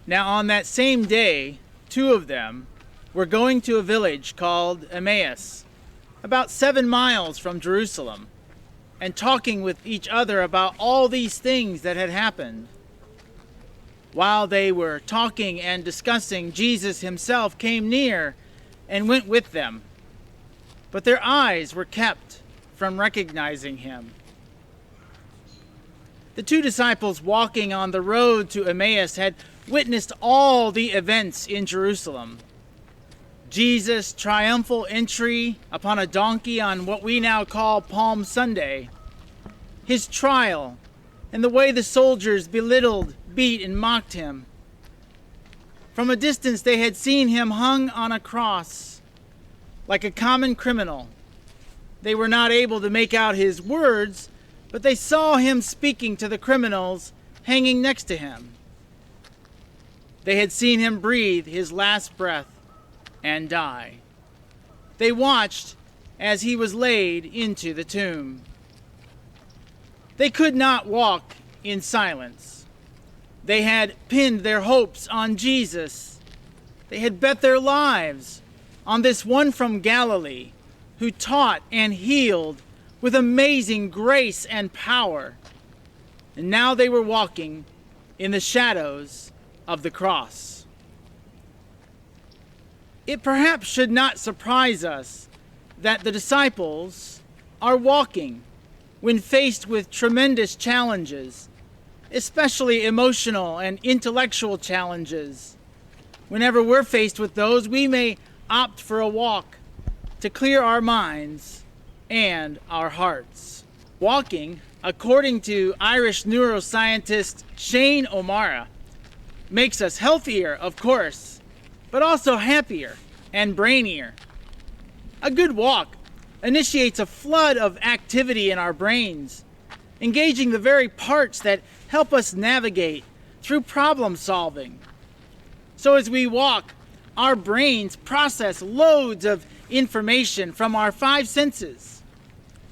Now on that same day, two of them were going to a village called Emmaus, about 7 miles from Jerusalem, and talking with each other about all these things that had happened. While they were talking and discussing, Jesus himself came near and went with them, but their eyes were kept from recognizing him. The two disciples walking on the road to Emmaus had witnessed all the events in Jerusalem. Jesus' triumphal entry upon a donkey on what we now call Palm Sunday, his trial, and the way the soldiers belittled, beat, and mocked him. From a distance they had seen him hung on a cross like a common criminal. They were not able to make out his words, but they saw him speaking to the criminals hanging next to him. They had seen him breathe his last breath and die. They watched as he was laid into the tomb. They could not walk in silence. They had pinned their hopes on Jesus. They had bet their lives on this one from Galilee who taught and healed with amazing grace and power. And now they were walking in the shadows of the cross. It perhaps should not surprise us that the disciples are walking when faced with tremendous challenges, especially emotional and intellectual challenges. Whenever we're faced with those, we may opt for a walk to clear our minds and our hearts. Walking, according to Irish neuroscientist Shane O'Mara, makes us healthier, of course, but also happier and brainier. A good walk initiates a flood of activity in our brains, engaging the very parts that help us navigate through problem solving. So as we walk, our brains process loads of information from our 5 senses.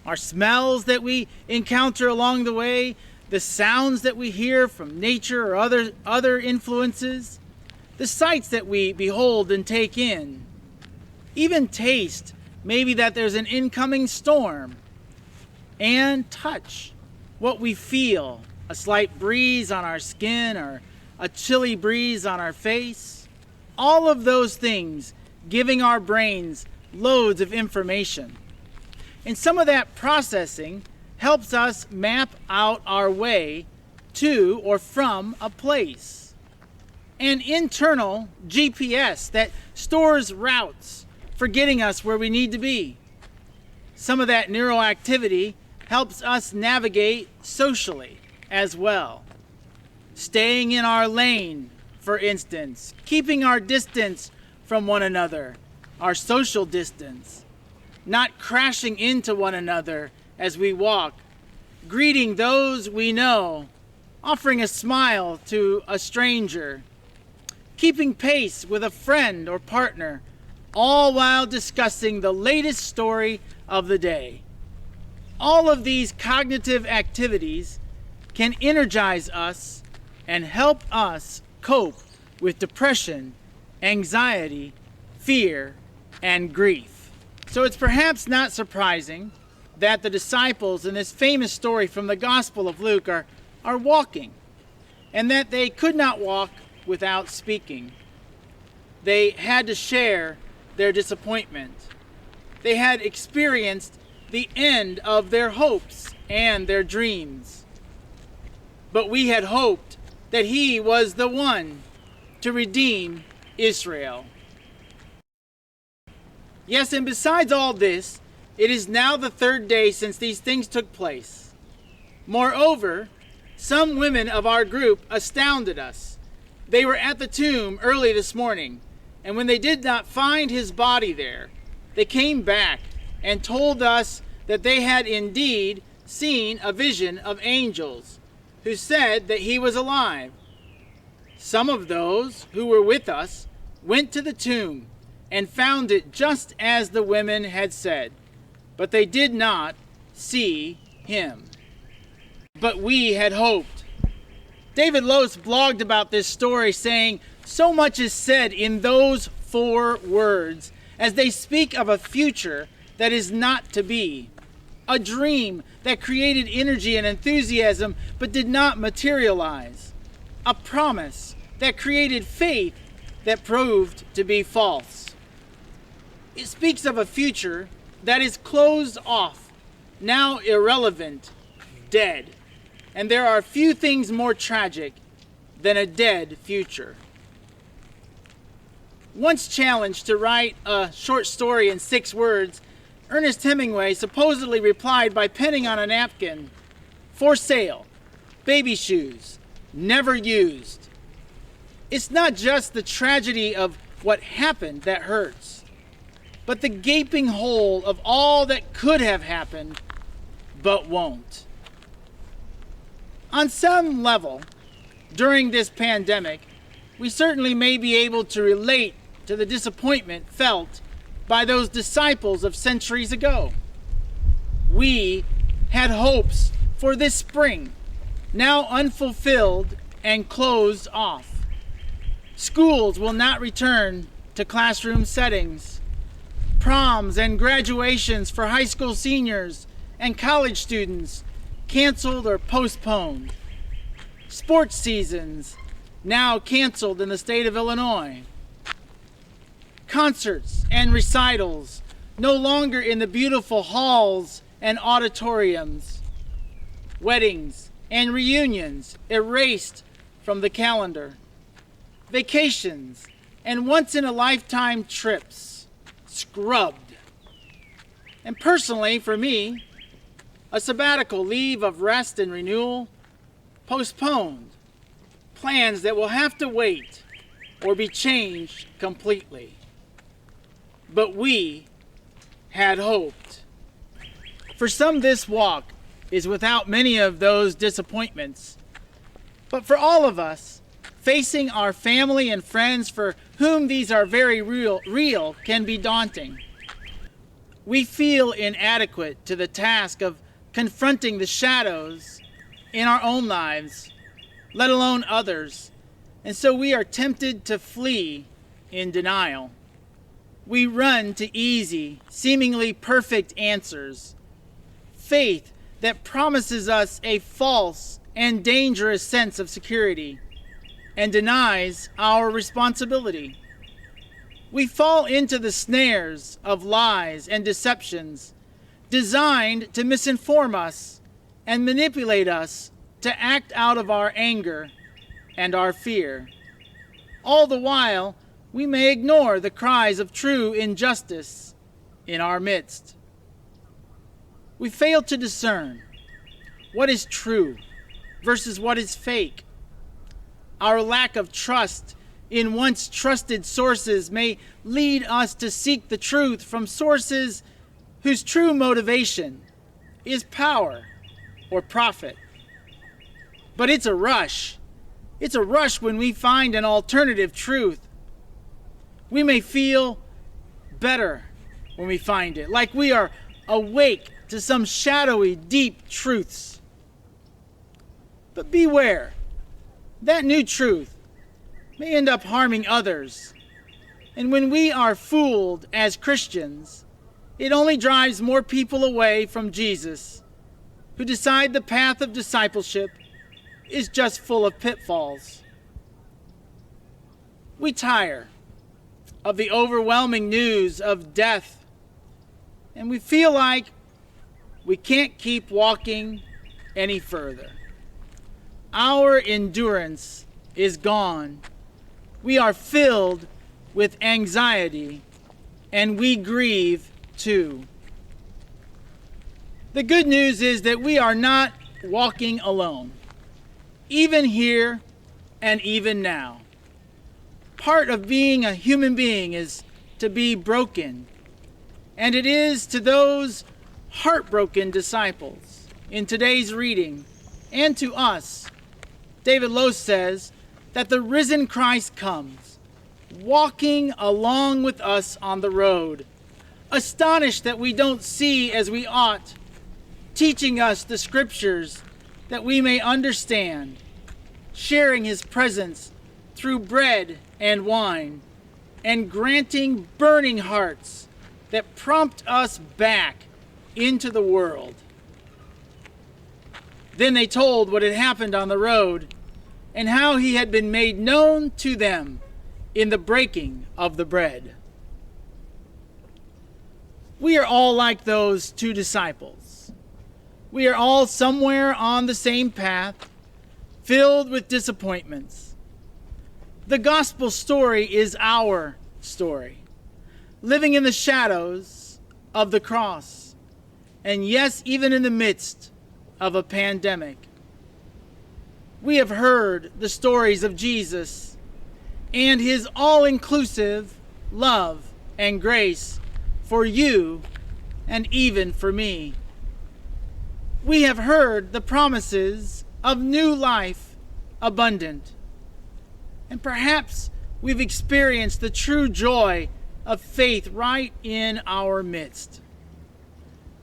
Our smells that we encounter along the way, the sounds that we hear from nature or other influences, the sights that we behold and take in, even taste, maybe that there's an incoming storm, and touch, what we feel, a slight breeze on our skin or a chilly breeze on our face. All of those things giving our brains loads of information. And some of that processing helps us map out our way to or from a place. An internal GPS that stores routes for getting us where we need to be. Some of that neuroactivity helps us navigate socially as well. Staying in our lane, for instance, keeping our distance from one another, our social distance, not crashing into one another as we walk, greeting those we know, offering a smile to a stranger, keeping pace with a friend or partner, all while discussing the latest story of the day. All of these cognitive activities can energize us and help us cope with depression, anxiety, fear, and grief. So it's perhaps not surprising that the disciples in this famous story from the Gospel of Luke are walking, and that they could not walk without speaking. They had to share their disappointment. They had experienced the end of their hopes and their dreams. But we had hoped that he was the one to redeem Israel. Yes, and besides all this, it is now the 3rd day since these things took place. Moreover, some women of our group astounded us. They were at the tomb early this morning, and when they did not find his body there, they came back and told us that they had indeed seen a vision of angels who said that he was alive. Some of those who were with us went to the tomb and found it just as the women had said, but they did not see him. But we had hoped. David Lose blogged about this story, saying, "So much is said in those 4 words as they speak of a future that is not to be, a dream that created energy and enthusiasm but did not materialize, a promise that created faith that proved to be false. It speaks of a future that is closed off, now irrelevant, dead. And there are few things more tragic than a dead future." Once challenged to write a short story in 6 words, Ernest Hemingway supposedly replied by penning on a napkin, "For sale, baby shoes, never used." It's not just the tragedy of what happened that hurts, but the gaping hole of all that could have happened but won't. On some level, during this pandemic, we certainly may be able to relate to the disappointment felt by those disciples of centuries ago. We had hopes for this spring, now unfulfilled and closed off. Schools will not return to classroom settings. Proms and graduations for high school seniors and college students canceled or postponed. Sports seasons now canceled in the state of Illinois. Concerts and recitals no longer in the beautiful halls and auditoriums. Weddings and reunions erased from the calendar. Vacations and once-in-a-lifetime trips scrubbed. And personally, for me, a sabbatical leave of rest and renewal postponed. Plans that will have to wait or be changed completely. But we had hoped. For some, this walk is without many of those disappointments. But for all of us, facing our family and friends for whom these are very real can be daunting. We feel inadequate to the task of confronting the shadows in our own lives, let alone others, and so we are tempted to flee in denial. We run to easy, seemingly perfect answers, faith that promises us a false and dangerous sense of security and denies our responsibility. We fall into the snares of lies and deceptions designed to misinform us and manipulate us to act out of our anger and our fear. All the while, we may ignore the cries of true injustice in our midst. We fail to discern what is true versus what is fake. Our lack of trust in once trusted sources may lead us to seek the truth from sources whose true motivation is power or profit. But it's a rush. It's a rush when we find an alternative truth. We may feel better when we find it, like we are awake to some shadowy, deep truths. But beware, that new truth may end up harming others. And when we are fooled as Christians, it only drives more people away from Jesus, who decide the path of discipleship is just full of pitfalls. We tire of the overwhelming news of death, and we feel like we can't keep walking any further. Our endurance is gone. We are filled with anxiety, and we grieve too. The good news is that we are not walking alone, even here and even now. Part of being a human being is to be broken, and it is to those heartbroken disciples in today's reading, and to us, David Lose says that the risen Christ comes, walking along with us on the road, astonished that we don't see as we ought, teaching us the scriptures that we may understand, sharing his presence through bread and wine, and granting burning hearts that prompt us back into the world. Then they told what had happened on the road and how he had been made known to them in the breaking of the bread. We are all like those two disciples. We are all somewhere on the same path, filled with disappointments. The gospel story is our story, living in the shadows of the cross, and yes, even in the midst of a pandemic. We have heard the stories of Jesus and his all-inclusive love and grace for you and even for me. We have heard the promises of new life abundant. And perhaps we've experienced the true joy of faith right in our midst.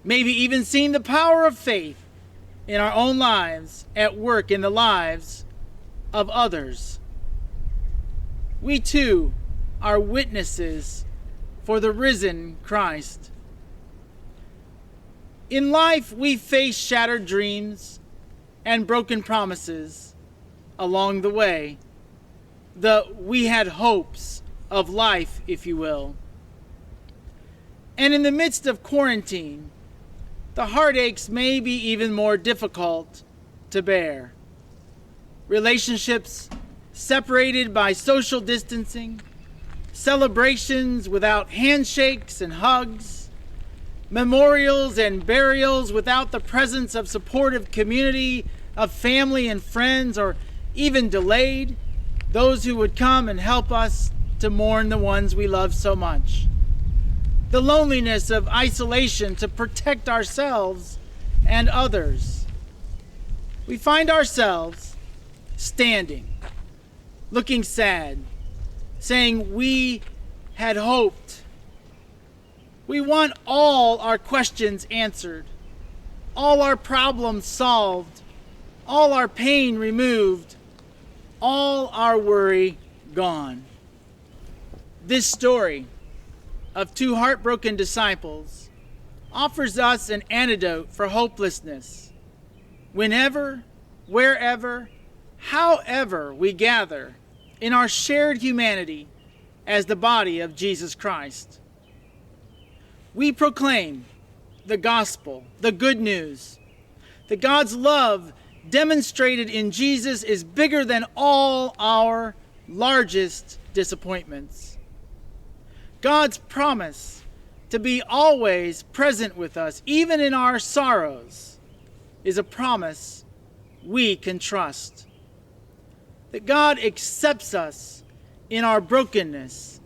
Maybe even seen the power of faith in our own lives at work in the lives of others. We too are witnesses for the risen Christ. In life, we face shattered dreams and broken promises along the way. We had hopes of life, if you will. And in the midst of quarantine, the heartaches may be even more difficult to bear. Relationships separated by social distancing, celebrations without handshakes and hugs, memorials and burials without the presence of supportive community, of family and friends, or even delayed, those who would come and help us to mourn the ones we love so much. The loneliness of isolation to protect ourselves and others. We find ourselves standing, looking sad, saying we had hoped. We want all our questions answered, all our problems solved, all our pain removed, all our worry gone. This story of two heartbroken disciples offers us an antidote for hopelessness. Whenever, wherever, however we gather in our shared humanity as the body of Jesus Christ, we proclaim the gospel, the good news, that God's love demonstrated in Jesus is bigger than all our largest disappointments. God's promise to be always present with us, even in our sorrows, is a promise we can trust. That God accepts us in our brokenness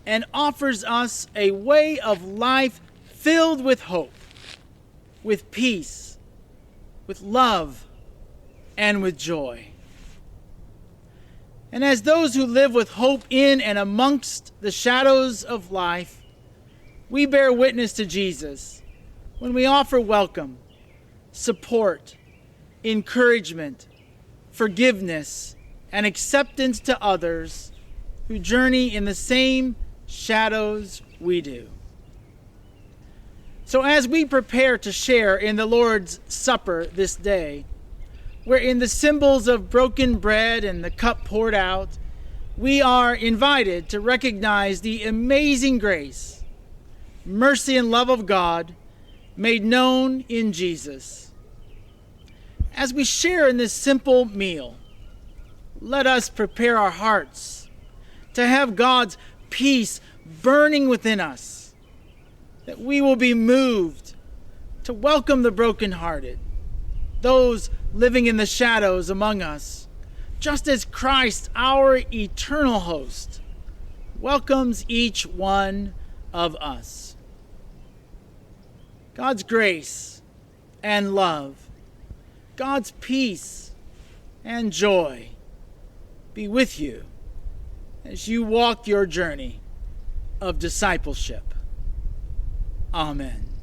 and offers us a way of life filled with hope, with peace, with love, and with joy. And as those who live with hope in and amongst the shadows of life, we bear witness to Jesus when we offer welcome, support, encouragement, forgiveness, and acceptance to others who journey in the same shadows we do. So as we prepare to share in the Lord's Supper this day, wherein the symbols of broken bread and the cup poured out, we are invited to recognize the amazing grace, mercy, and love of God made known in Jesus. As we share in this simple meal, let us prepare our hearts to have God's peace burning within us, that we will be moved to welcome the brokenhearted, those living in the shadows among us, just as Christ, our eternal host, welcomes each one of us. God's grace and love, God's peace and joy be with you as you walk your journey of discipleship. Amen.